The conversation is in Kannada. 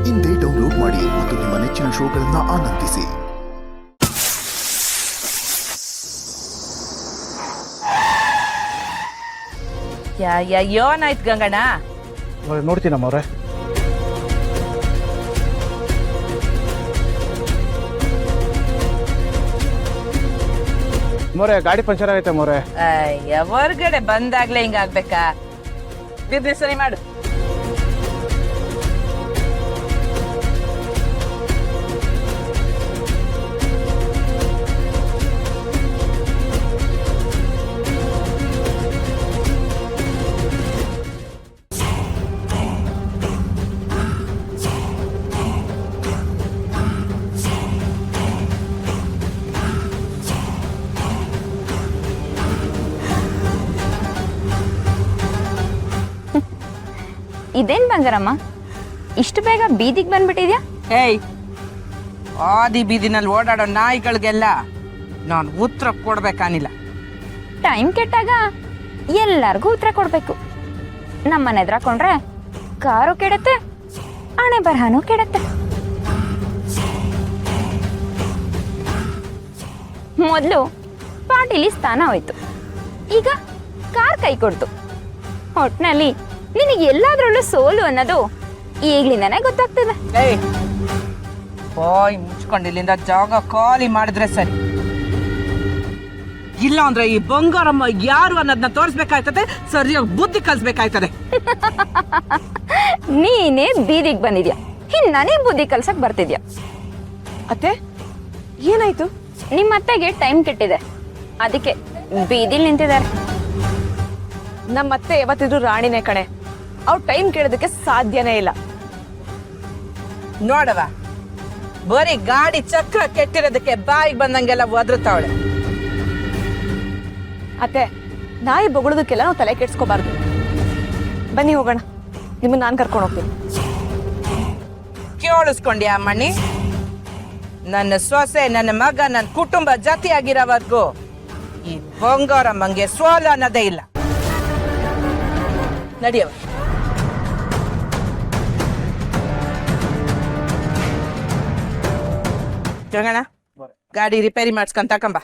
ಇಂದೇ ಡೌನ್ಲೋಡ್ ಮಾಡಿ ಮತ್ತು ನಿಮ್ಮ ನೆಚ್ಚಿನ ಶೋಗಳನ್ನು ಆನಂದಿಸಿ. ಏನಾಯ್ತು ಗಂಗಣ್ಣ? ನೋಡ್ತೀನಮ್ಮವ್ರೆ. ಮೋರೆ ಗಾಡಿ ಪಂಚರ್ ಆಗೈತೆ ಮೋರೆ. ಹೊರ್ಗಡೆ ಬಂದಾಗ್ಲೇ ಹಿಂಗಾಗ್ಬೇಕಾ? ಬಿಸ್ನೆಸ್ ಸರಿ ಮಾಡು. ಇದೇನ್ ಬಂಗಾರಮ್ಮ, ಇಷ್ಟು ಬೇಗ ಬೀದಿಗೆ ಬಂದ್ಬಿಟ್ಟಿದ್ಯಾ? ಏಯ್, ಆದಿ ಬೀದಿನಲ್ಲಿ ಓಡಾಡೋ ನಾಯಿಗಳಿಗೆಲ್ಲ ನಾನು ಉತ್ತರ ಕೊಡ್ಬೇಕಾನಿಲ್ಲ. ಟೈಮ್ ಕೆಟ್ಟಾಗ ಎಲ್ಲಾರ್ಗೂ ಉತ್ತರ ಕೊಡ್ಬೇಕು. ನಮ್ಮನೆ ಎದ್ರಾಕೊಂಡ್ರೆ ಕಾರು ಕೆಡತ್ತೆ, ಹಣೆ ಬರಹನೂ ಕೆಡತ್ತೆ. ಮೊದಲು ಪಾರ್ಟಿಲಿ ಸ್ಥಾನ ಹೋಯ್ತು, ಈಗ ಕಾರ್ ಕೈ ಕೊಡ್ತು. ಒಟ್ನಲ್ಲಿ ನಿನಗೆ ಎಲ್ಲಾದ್ರಲ್ಲೂ ಸೋಲು ಅನ್ನೋದು ಈಗ್ಲಿಂದಾನೇ ಗೊತ್ತಾಗ್ತದೆ. ಏಯ್, ಬಾಯ್ ಮುಚ್ಕೊಂಡು ಇಲ್ಲಿಂದ ಜಾಗ ಖಾಲಿ ಮಾಡಿದ್ರೆ ಸರಿ. ಇಲ್ಲ ಅಂದ್ರೆ ಈ ಬಂಗಾರಮ್ಮ ಯಾರು ಅನ್ನೋದನ್ನ ತೋರಿಸ್ಬೇಕಾಯ್ತದೆ, ಸರಿಯಾಗಿ ಬುದ್ಧಿ ಕಲ್ಸ್ಬೇಕಾಯ್ತದೆ. ನೀನೇ ಬೀದಿಗೆ ಬಂದಿದ್ಯಾ, ಇನ್ ನನಗೆ ಬುದ್ಧಿ ಕಲ್ಸಕ್ ಬರ್ತಿದ್ಯಾ? ಅತ್ತೆ, ಏನಾಯ್ತು? ನಿಮ್ಮ ಅತ್ತೆಗೆ ಟೈಮ್ ಕೆಟ್ಟಿದೆ, ಅದಕ್ಕೆ ಬೀದಿಲ್ ನಿಂತಿದ್ದಾರೆ. ನಮ್ಮತ್ತೆ ಯಾವತ್ತಿದ್ರು ರಾಣಿನೇ ಕಣೆ, ಅವ್ರು ಟೈಮ್ ಕೇಳೋದಕ್ಕೆ ಸಾಧ್ಯನೇ ಇಲ್ಲ. ನೋಡವ, ಬರೀ ಗಾಡಿ ಚಕ್ರ ಕೆಟ್ಟಿರೋದಕ್ಕೆ ಬಾಯಿಗೆ ಬಂದಂಗೆಲ್ಲ ಒದರ್ತಾವಳೆ. ಅತ್ತೆ, ನಾಯಿ ಬೊಗಳೋದಕ್ಕೆಲ್ಲ ನಾವು ತಲೆ ಕೆಡ್ಸ್ಕೋಬಾರ್ದು. ಬನ್ನಿ ಹೋಗೋಣ, ನಿಮ್ಮನ್ನ ನಾನು ಕರ್ಕೊಂಡು ಹೋಗ್ತೀನಿ. ಕೇಳಿಸ್ಕೊಂಡ್ಯಾ ಅಮ್ಮಣ್ಣಿ? ನನ್ನ ಸೊಸೆ, ನನ್ನ ಮಗ, ನನ್ನ ಕುಟುಂಬ ಜೊತೆಯಾಗಿರೋವರೆಗೂ ಈ ಬಂಗಾರಮ್ಮಂಗೆ ಸೋಲು ಅನ್ನೋದೇ ಇಲ್ಲ. ನಡಿಯವ. ಜಗಣ, ಗಾಡಿ ರಿಪೇರಿ ಮಾಡ್ಸ್ಕೊಂಡ್ ತಕೊಂಬ.